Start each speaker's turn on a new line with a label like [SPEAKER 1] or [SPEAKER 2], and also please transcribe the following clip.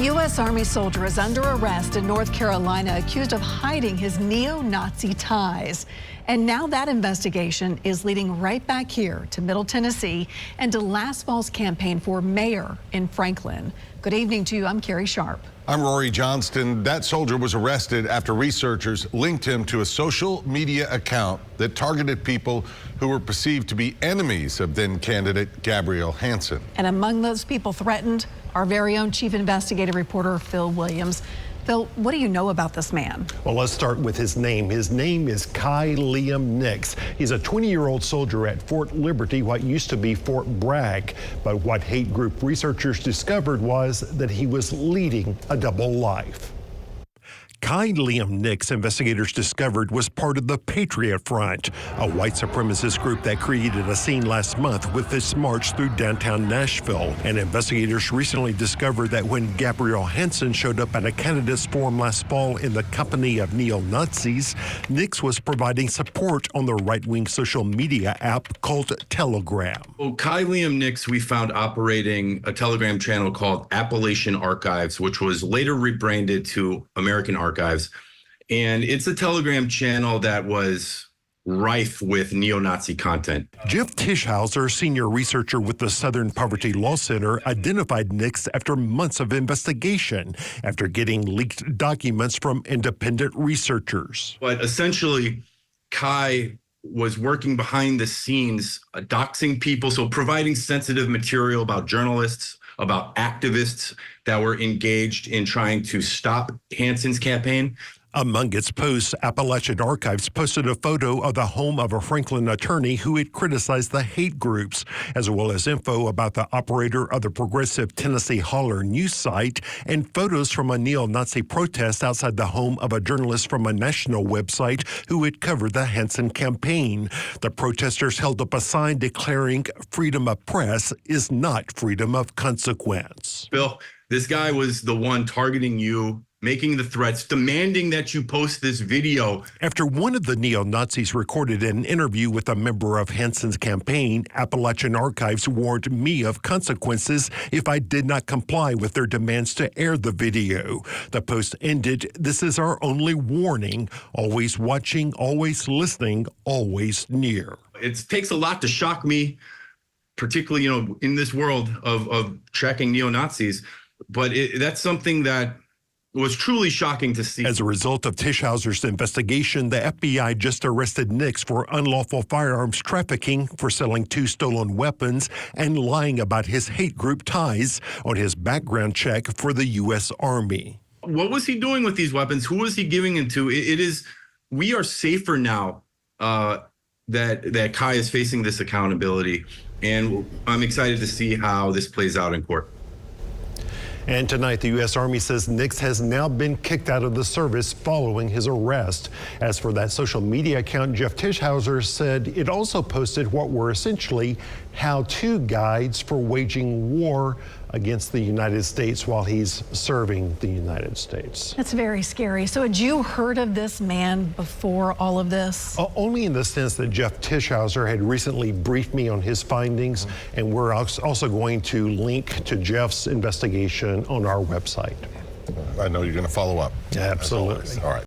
[SPEAKER 1] U.S. Army soldier is under arrest in North Carolina, accused of hiding his neo-Nazi ties. And now that investigation is leading right back here to Middle Tennessee and to last fall's campaign for mayor in Franklin. Good evening to you. I'm Carrie Sharp.
[SPEAKER 2] I'm Rory Johnston. That soldier was arrested after researchers linked him to a social media account that targeted people who were perceived to be enemies of then candidate Gabrielle Hanson.
[SPEAKER 1] And among those people threatened, our very own chief investigative reporter, Phil Williams. Phil, what do you know about this man?
[SPEAKER 3] Well, let's start with his name. His name is Kai Liam Nix. He's a 20-year-old soldier at Fort Liberty, what used to be Fort Bragg. But what hate group researchers discovered was that he was leading a double life. Kai Liam Nix, investigators discovered, was part of the Patriot Front, a white supremacist group that created a scene last month with its march through downtown Nashville. And investigators recently discovered that when Gabrielle Hanson showed up at a candidates forum last fall in the company of neo-Nazis, Nix was providing support on the right-wing social media app called Telegram.
[SPEAKER 4] Well, Kai Liam Nix, we found operating a Telegram channel called Appalachian Archives, which was later rebranded to American Archives. And it's a Telegram channel that was rife with neo-Nazi content.
[SPEAKER 3] Jeff Tischhauser, senior researcher with the Southern Poverty Law Center, identified Nix after months of investigation after getting leaked documents from independent researchers.
[SPEAKER 4] But essentially, Kai was working behind the scenes, doxing people, so providing sensitive material about journalists, about activists that were engaged in trying to stop Hanson's campaign.
[SPEAKER 3] Among its posts, Appalachian Archives posted a photo of the home of a Franklin attorney who had criticized the hate groups, as well as info about the operator of the progressive Tennessee Holler news site and photos from a neo-Nazi protest outside the home of a journalist from a national website who had covered the Hanson campaign. The protesters held up a sign declaring freedom of press is not freedom of consequence.
[SPEAKER 4] Bill, this guy was the one targeting you, making the threats, demanding that you post this video.
[SPEAKER 3] After one of the neo-Nazis recorded an interview with a member of Hanson's campaign, Appalachian Archives warned me of consequences if I did not comply with their demands to air the video. The post ended, "This is our only warning. Always watching, always listening, always near."
[SPEAKER 4] It takes a lot to shock me, particularly, in this world of tracking neo-Nazis. But that's something that was truly shocking to see.
[SPEAKER 3] As a result of Tischhauser's investigation, the FBI just arrested Nix for unlawful firearms trafficking, for selling 2 stolen weapons, and lying about his hate group ties on his background check for the U.S. Army.
[SPEAKER 4] What was he doing with these weapons? Who was he giving them to? We are safer now that Kai is facing this accountability, and I'm excited to see how this plays out in court.
[SPEAKER 3] And tonight, the U.S. Army says Nix has now been kicked out of the service following his arrest. As for that social media account, Jeff Tischhauser said it also posted what were essentially how-to guides for waging war against the United States while he's serving the United States.
[SPEAKER 1] That's very scary. So had you heard of this man before all of this?
[SPEAKER 3] Only in the sense that Jeff Tischhauser had recently briefed me on his findings, and we're also going to link to Jeff's investigation on our website.
[SPEAKER 2] I know you're going to follow up.
[SPEAKER 3] Absolutely.
[SPEAKER 2] All right.